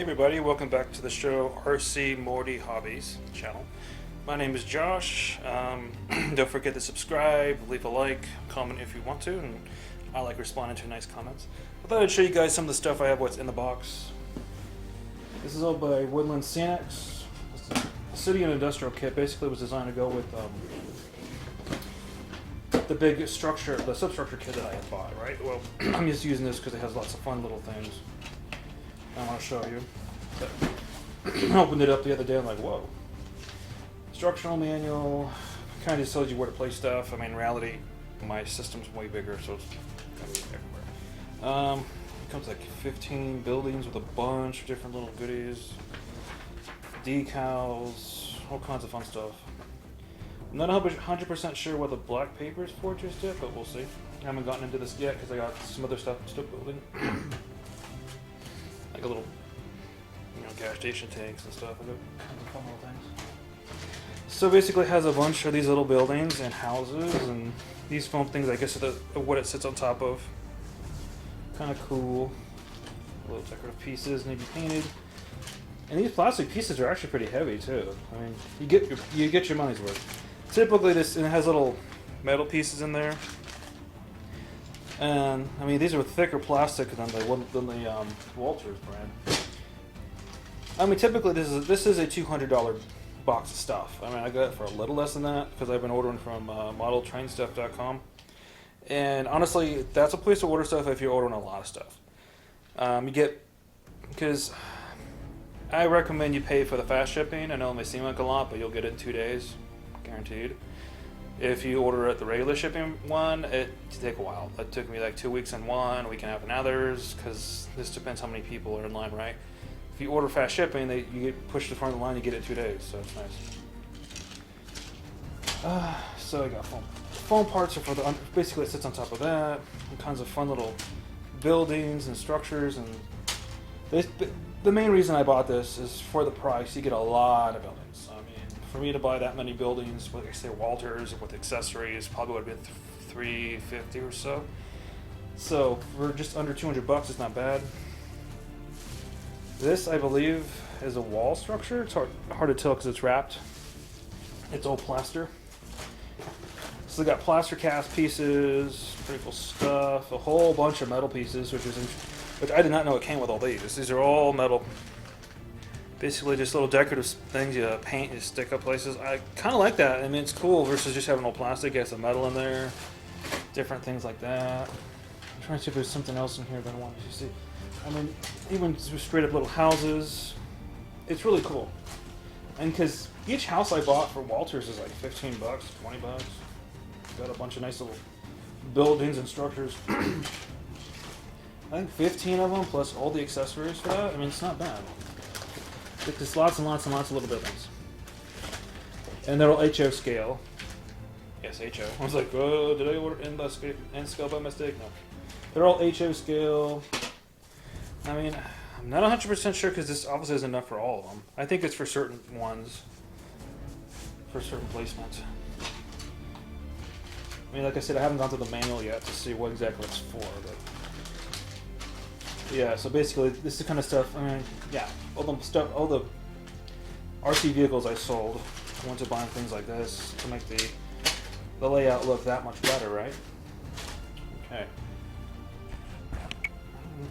everybody, welcome back to the show RC Morty Hobbies channel. My name is Josh. Don't forget to subscribe, leave a like, comment if you want to, and I like responding to nice comments. I thought I'd show you guys some of the stuff I have, what's in the box. This is all by Woodland Scenics. The City and Industrial Kit basically was designed to go with the big structure, the Substructure Kit that I had bought, right? Well, I'm just using this because it has lots of fun little things I want to show you. I opened it up the other day, I'm like, whoa. Instructional manual, kind of just tells you where to place stuff. I mean, in reality, my system's way bigger, so it's gonna be everywhere. It comes like 15 buildings with a bunch of different little goodies. Decals, all kinds of fun stuff. I'm not 100% sure what the black paper is for just yet, but we'll see. I haven't gotten into this yet because I got some other stuff still building. Like a little, gas station tanks and stuff. I got kind of fun little things. So basically it has a bunch of these little buildings and houses, and these foam things, I guess, are what it sits on top of. Kind of cool. Little decorative pieces need to be painted. And these plastic pieces are actually pretty heavy too. I mean, you get your money's worth. Typically this, and it has little metal pieces in there. And I mean, these are thicker plastic than the Walters brand. I mean, typically this is a $200 box of stuff. I mean, I got it for a little less than that because I've been ordering from modeltrainstuff.com. And honestly, that's a place to order stuff if you're ordering a lot of stuff. Because I recommend you pay for the fast shipping. I know it may seem like a lot, but you'll get it in 2 days, guaranteed. If you order at the regular shipping one, it take a while. It took me like 2 weeks in one, a week and a half in others, because this depends how many people are in line, right? If you order fast shipping, you get pushed to the front of the line, you get it in 2 days, so it's nice. So I got foam. Foam parts are for basically it sits on top of that. All kinds of fun little buildings and structures, and the main reason I bought this is for the price. You get a lot of buildings. I mean, for me to buy that many buildings, like I say, Walters with accessories, probably would have been $350 or so. So for just under $200, it's not bad. This, I believe, is a wall structure. It's hard to tell because it's wrapped. It's all plaster. So they got plaster cast pieces, pretty cool stuff, a whole bunch of metal pieces, which I did not know it came with all these. These are all metal. Basically just little decorative things you paint, you stick up places. I kind of like that. I mean, it's cool versus just having all plastic. It has some metal in there, different things like that. I'm trying to see if there's something else in here that I wanted you to see. I mean, even straight up little houses. It's really cool. And because each house I bought for Walters is like $15, $20. Got a bunch of nice little buildings and structures. I think 15 of them plus all the accessories for that. I mean, it's not bad. There's lots and lots and lots of little buildings. And they're all HO scale. Yes, HO. I was like, oh, did I order N scale by mistake? No. They're all HO scale. I mean, I'm not 100% sure because this obviously isn't enough for all of them. I think it's for certain ones. For certain placements. I mean, like I said, I haven't gone through the manual yet to see what exactly it's for, but yeah. So basically, this is the kind of stuff. I mean, yeah, all the RC vehicles I sold, I went to buying things like this to make the layout look that much better, right? Okay.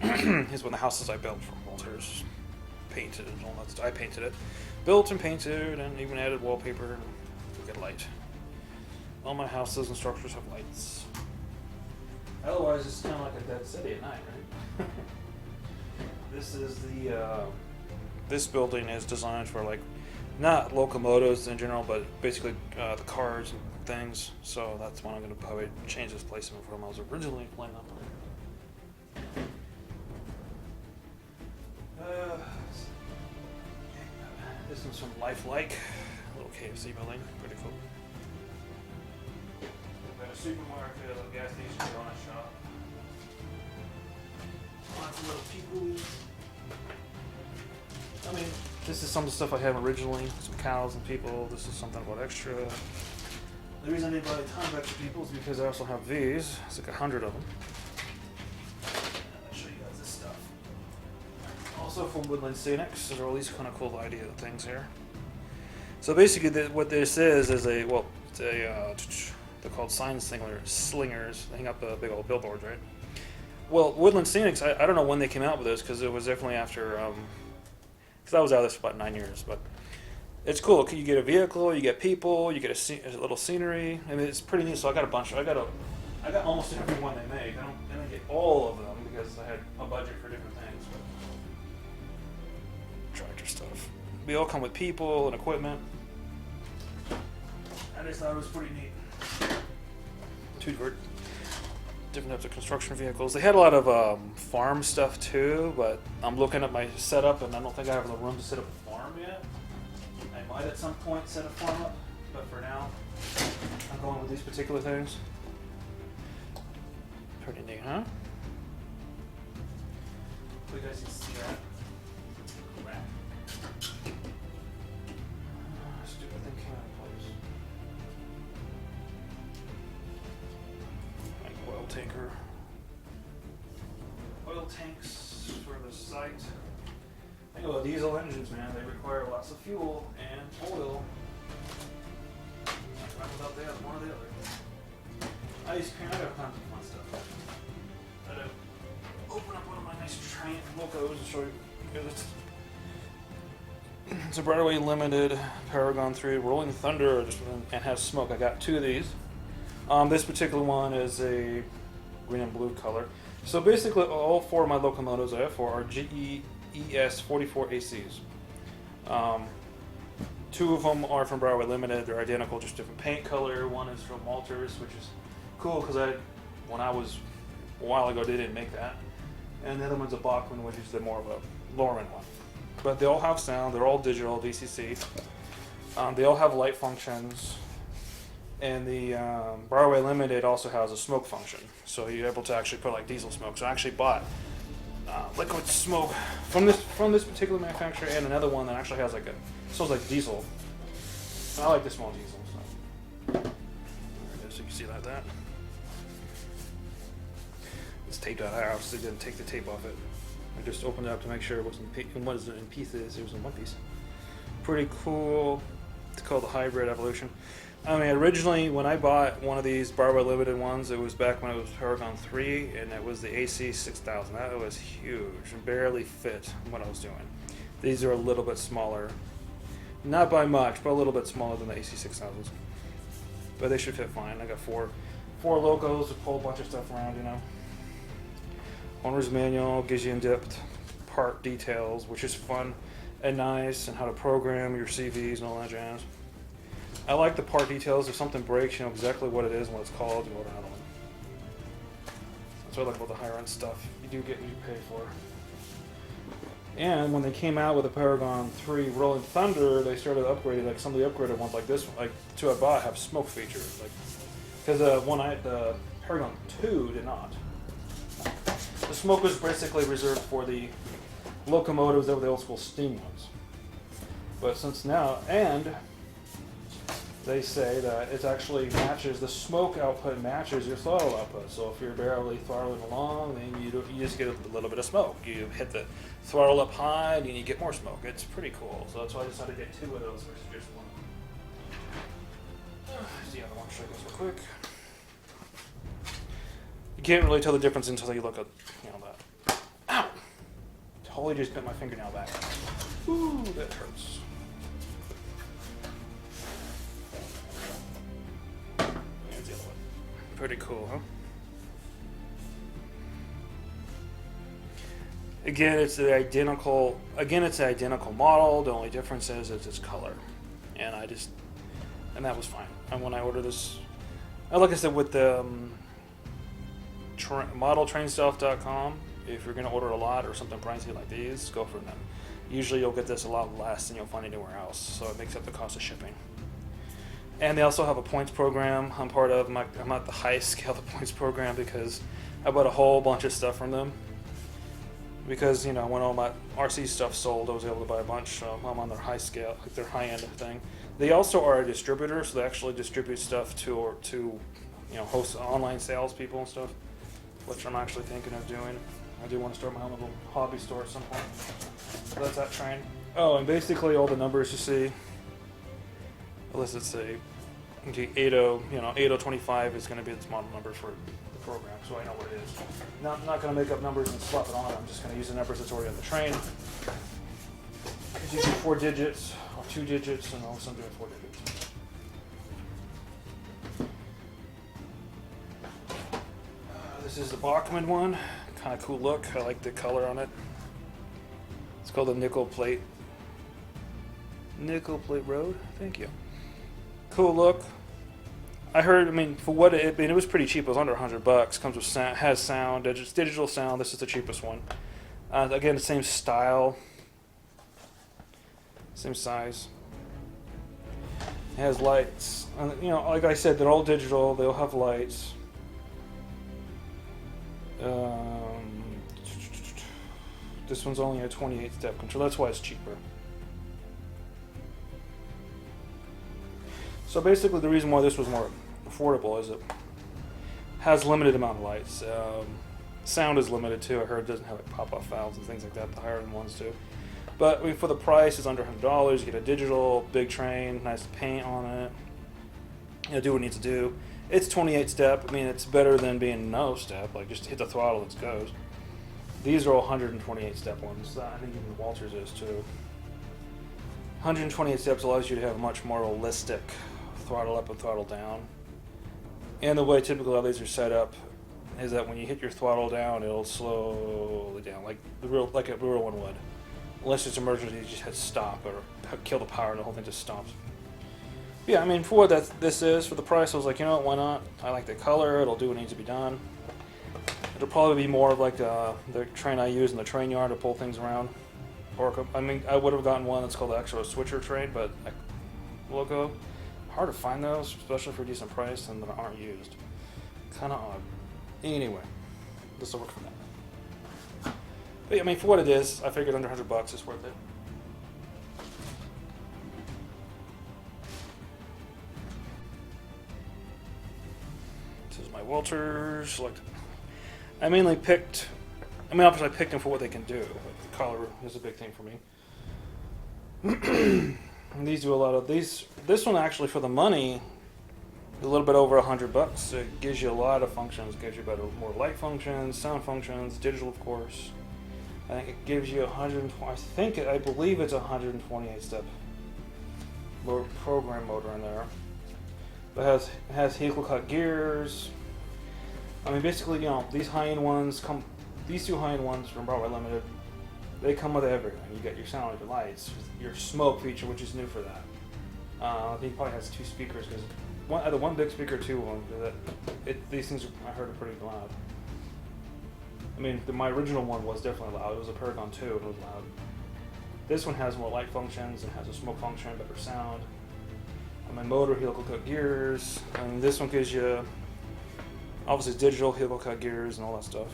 Here's one of the houses I built from Walters, painted and all that stuff. I painted it, built and painted, and even added wallpaper and get light. All my houses and structures have lights. Otherwise, it's kind of like a dead city at night, right? This is this building is designed for like, not locomotives in general, but basically the cars and things. So that's one I'm going to probably change this placement from I was originally planning on putting. This one's from Lifelike, a little KFC building, pretty cool. A supermarket, a gas station, donut shop. Lots of little people. I mean, this is some of the stuff I had originally. Some cows and people. This is something about extra. The reason I didn't buy a ton of extra people is because I also have these. It's like 100 of them. And I'll show you guys this stuff. Also from Woodland Scenics. There's all these kind of cool idea things here. So basically, what this is a it's a they're called sign slingers. They hang up big old billboards, right? Well, Woodland Scenics, I don't know when they came out with this because it was definitely after. Because I was out of this for about 9 years, but it's cool. You get a vehicle, you get people, you get a little scenery. I mean, it's pretty neat. So I got a bunch. I got almost every one they make. I didn't get all of them because I had a budget for different things. But tractor stuff. We all come with people and equipment. I just thought it was pretty neat. Two different types of construction vehicles. They had a lot of farm stuff too, but I'm looking at my setup and I don't think I have the room to set up a farm yet. I might at some point set a farm up, but for now, I'm going with these particular things. Pretty neat, huh? So you guys can see that. Crap. Stupid thing came out of place. Like oil tanker. Oil tanks for the site. Think about diesel engines, man. They require lots of fuel and oil. Not without that, one or the other. I got tons of fun stuff. I'm gonna open up one of my nice Triumph locos and show you. It's a Broadway Limited Paragon 3 Rolling Thunder and has smoke. I got 2 of these. This particular one is a green and blue color. So basically, all 4 of my locomotives I have for are GE ES 44 ACs. 2 of them are from Broadway Limited. They're identical, just different paint color. One is from Walters, which is cool because when I was a while ago, they didn't make that. And the other one's a Bachmann, which is more of a Lorman one. But they all have sound. They're all digital, VCC. They all have light functions. And the Broadway Limited also has a smoke function. So you're able to actually put like diesel smoke. So I actually bought liquid smoke from this particular manufacturer and another one that actually has smells like diesel. I like the small diesel. So there it is. You can see like that. It's taped out. I obviously didn't take the tape off it. I just opened it up to make sure it wasn't in pieces. It was in one piece. Pretty cool. It's called the Hybrid Evolution. I mean, originally when I bought one of these Broadway Limited ones, it was back when it was Paragon 3, and it was the AC 6000. That was huge and barely fit what I was doing. These are a little bit smaller. Not by much, but a little bit smaller than the AC 6000s. But they should fit fine. I got four locos to pull a bunch of stuff around, you know. Owner's manual gives you in-depth part details, which is fun and nice, and how to program your CVs and all that jazz. I like the part details. If something breaks, you know exactly what it is and what it's called. You order another one. That's what I like about the higher end stuff. You do get what you pay for. And when they came out with the Paragon 3 Rolling Thunder, they started upgrading. Like some of the upgraded ones, like this one, like the 2 I bought, have smoke features. Like because the Paragon 2 did not. The smoke was basically reserved for the locomotives that were the old school steam ones. But since now, and they say that it actually matches, the smoke output matches your throttle output. So if you're barely throttling along, then you just get a little bit of smoke. You hit the throttle up high, and you get more smoke. It's pretty cool. So that's why I decided to get 2 of those versus just one. Here's the other one. Show you guys real quick. You can't really tell the difference until you look at, that. Ow! Totally just bent my fingernail back. Ooh, that hurts. Here's the other one. Pretty cool, huh? Again, it's the identical model. The only difference is its color. And that was fine. And when I ordered this, like I said, with the modeltrainstuff.com, if you're going to order a lot or something pricey like these, go for them. Usually you'll get this a lot less than you'll find anywhere else, so it makes up the cost of shipping. And they also have a points program I'm part of. I'm at the highest scale of the points program because I bought a whole bunch of stuff from them. Because, when all my RC stuff sold, I was able to buy a bunch, so I'm on their high scale, like their high end thing. They also are a distributor, so they actually distribute stuff to host online sales people and stuff, which I'm actually thinking of doing. I do want to start my own little hobby store at some point. So that's that train. Oh, and basically all the numbers you see, unless it's a 8025 is going to be its model number for the program, so I know what it is. I'm not going to make up numbers and slap it on. I'm just going to use the numbers that's already on the train. It's usually 4 digits or 2 digits, and all of a sudden doing 4 digits. This is the Bachmann one. Kind of cool look. I like the color on it. It's called the Nickel Plate. Nickel Plate Road. Thank you. Cool look. I heard. I mean, for what it was pretty cheap. It was under $100. Comes with sound, has sound, digital sound. This is the cheapest one. Again, the same style, same size. It has lights. Like I said, they're all digital. They'll have lights. This one's only a 28-step control. That's why it's cheaper. So basically, the reason why this was more affordable is it has limited amount of lights. Sound is limited too. I heard it doesn't have like pop-off valves and things like that. The higher end ones do. But I mean, for the price, it's under $100. You get a digital big train, nice paint on it. Do what it needs to do. It's 28-step. I mean, it's better than being no step. Like just hit the throttle, it goes. These are all 128-step ones. I think even the Walters is too. 128 steps allows you to have a much more realistic throttle up and throttle down. And the way typically all these are set up is that when you hit your throttle down, it'll slowly down, like a real one would. Unless it's emergency, you just hit stop or kill the power, and the whole thing just stops. Yeah, I mean, for what this is, for the price, I was like, you know what, why not? I like the color. It'll do what needs to be done. It'll probably be more of like the train I use in the train yard to pull things around. Or, I mean, I would have gotten one that's called the actual switcher train, but logo. Hard to find those, especially for a decent price, and that aren't used. Kind of odd. Anyway, this will work for that. But yeah, I mean, for what it is, I figured under $100 it's worth it. This is my Walters. Like, I mainly picked. I mean, obviously, I picked them for what they can do. Like the color is a big thing for me. And these do a lot of these. This one actually, for the money, a little bit over $100. It gives you a lot of functions. It gives you more light functions, sound functions, digital, of course. I think it gives you 120. I believe it's 128-step program motor in there. But it has helical cut gears. I mean, basically, these high-end ones come. These two high-end ones from Broadway Limited, they come with everything. You get your sound, your lights, your smoke feature, which is new for that. I think it probably has 2 speakers because either one big speaker or 2 of them. These things I heard are pretty loud. I mean, my original one was definitely loud. It was a Paragon 2 and it was loud. This one has more light functions and has a smoke function, better sound. My motor, helical cut gears, and this one gives you obviously digital helical cut gears and all that stuff.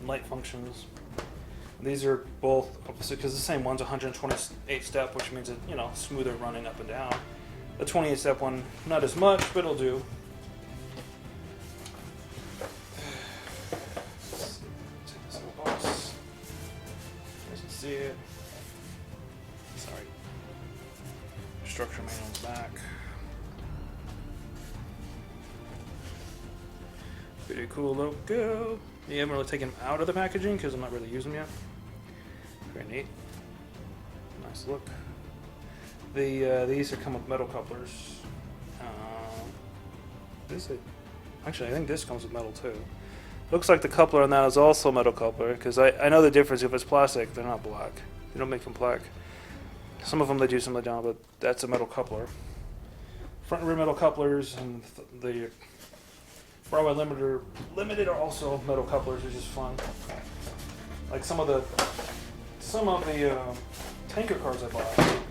Light functions. These are both obviously because the same one's 128 step, which means it smoother running up and down. The 28 step one, not as much, but it'll do. Take this out of the box. You guys can see it. Sorry. Structure manual on the back. Pretty cool logo. Yeah, I'm really taking them out of the packaging because I'm not really using them yet. Very neat. Nice look. These come with metal couplers. Actually, I think this comes with metal too. Looks like the coupler on that is also a metal coupler because I know the difference. If it's plastic, they're not black. They don't make them black. Some of them they do, some they don't, but that's a metal coupler. Front and rear metal couplers, and the Broadway Limited are also metal couplers, which is fun. Like some of the tanker cars I bought,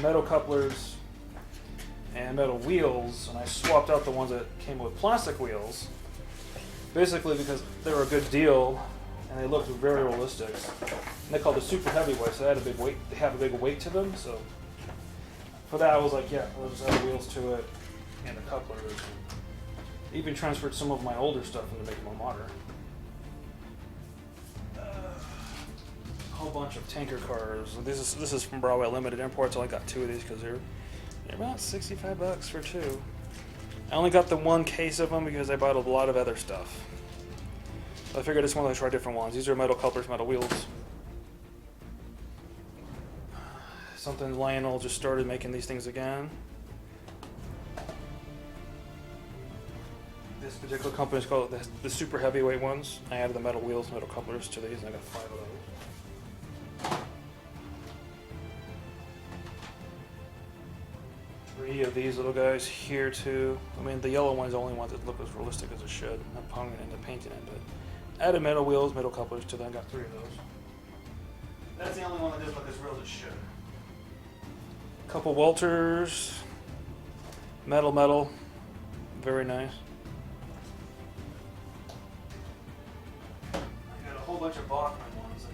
metal couplers and metal wheels, and I swapped out the ones that came with plastic wheels, basically because they were a good deal and they looked very realistic. And they called it super heavyweight, so they had a big weight. They have a big weight to them, so for that I was like, yeah, I'll just add the wheels to it and the couplers. Even transferred some of my older stuff into making more modern. whole bunch of tanker cars. This is from Broadway Limited Imports. I only got 2 of these because they're about $65 for 2. I only got the 1 case of them because I bought a lot of other stuff. So I figured I just wanted to try different ones. These are metal couplers, metal wheels. Something Lionel just started making these things again. This particular company is called the super heavyweight ones. I added the metal wheels, metal couplers to these, and I got 5 of those. 3 of these little guys here too. I mean, the yellow one's the only one that look as realistic as it should. I'm probably gonna end up painting it, but added metal wheels, metal couplers to them. I got 3 of those. That's the only one that does look as real as it should. Couple Walters, metal, very nice. I got a whole bunch of Bachmann ones.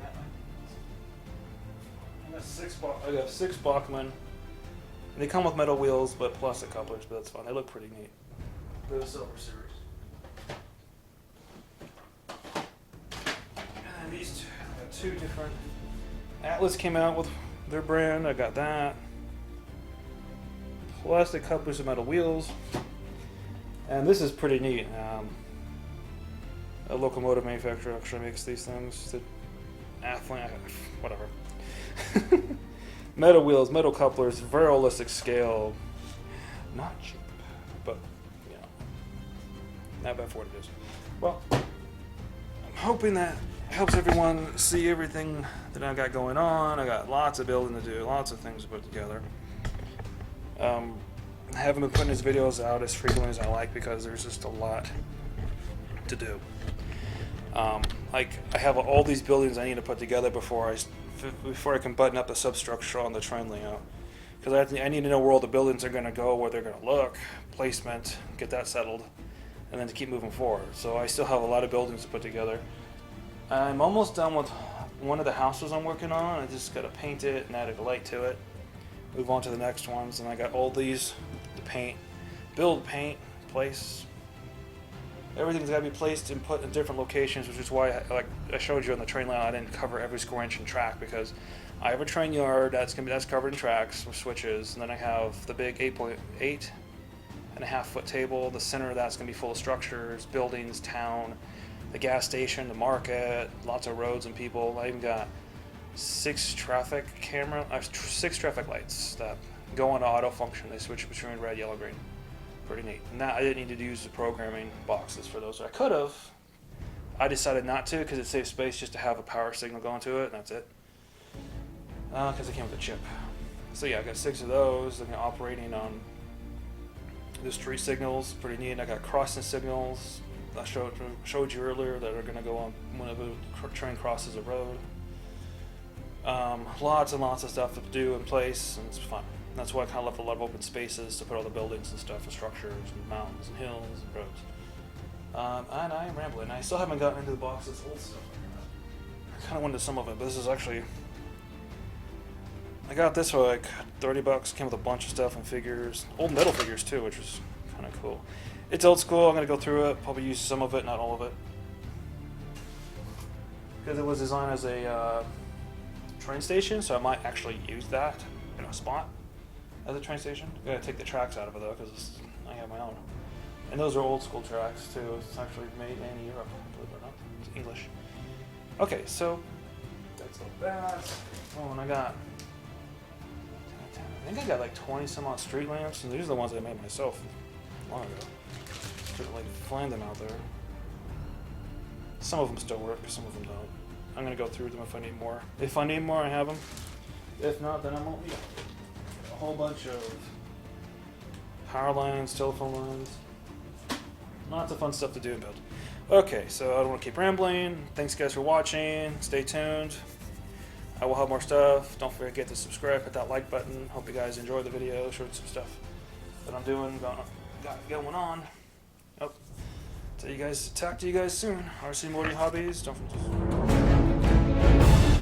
I got 6 Bachmann. They come with metal wheels, but plastic couplers, but that's fine. They look pretty neat. They're the Silver Series. And these two, I got 2 different. Atlas came out with their brand. I got that. Plastic couplers and metal wheels. And this is pretty neat. A locomotive manufacturer actually makes these things. The Athlon, whatever. Metal wheels, metal couplers, very realistic scale. Not cheap, but you know, not bad for what it is. Well, I'm hoping that helps everyone see everything that I got going on. I got lots of building to do, lots of things to put together. I haven't been putting these videos out as frequently as I like because there's just a lot to do. Like I have all these buildings I need to put together before I can button up the substructure on the train layout. Because I need to know where all the buildings are going to go, where they're going to look, placement, get that settled, and then to keep moving forward. So I still have a lot of buildings to put together. I'm almost done with one of the houses I'm working on. I just got to paint it and add a light to it. Move on to the next ones, and I got all these to paint, build, paint, place. Everything's got to be placed and put in different locations, which is why, like I showed you on the train layout, I didn't cover every square inch in track because I have a train yard that's covered in tracks with switches, and then I have the big 8.5 foot table. The center of that's going to be full of structures, buildings, town, the gas station, the market, lots of roads and people. I even got 6 traffic lights that go on auto function. They switch between red, yellow, green. Pretty neat. And that I didn't need to use the programming boxes for those. I could have. I decided not to because it saves space just to have a power signal going to it, and that's it. Because it came with a chip. So yeah, I got 6 of those. I'm operating on the street signals. Pretty neat. I got crossing signals I showed you earlier that are going to go on whenever the train crosses a road. Lots and lots of stuff to do in place, and it's fun. That's why I kind of left a lot of open spaces to put all the buildings and stuff, and structures, and mountains, and hills, and roads. And I am rambling. I still haven't gotten into the box's old stuff. I kind of went into some of it, but this is actually... I got this for like $30. Came with a bunch of stuff and figures. Old metal figures too, which was kind of cool. It's old school. I'm going to go through it, probably use some of it, not all of it. Because it was designed as a train station, so I might actually use that in a spot as a train station. I gotta take the tracks out of it though, because I have my own. And those are old school tracks too. It's actually made in Europe, believe it or not. It's English. Okay, so that's like that. Oh, and I think I got like 20 some odd street lamps, and these are the ones I made myself long ago. Couldn't like find them out there. Some of them still work, some of them don't. I'm gonna go through them if I need more. If I need more, I have them. If not, then I won't. Yeah. A whole bunch of power lines, telephone lines. Lots of fun stuff to do and build. Okay, so I don't want to keep rambling. Thanks guys for watching. Stay tuned. I will have more stuff. Don't forget to subscribe, hit that like button. Hope you guys enjoy the video. Showed some stuff that I'm doing, got going on. Talk to you guys soon. RC Morty Hobbies. Don't forget to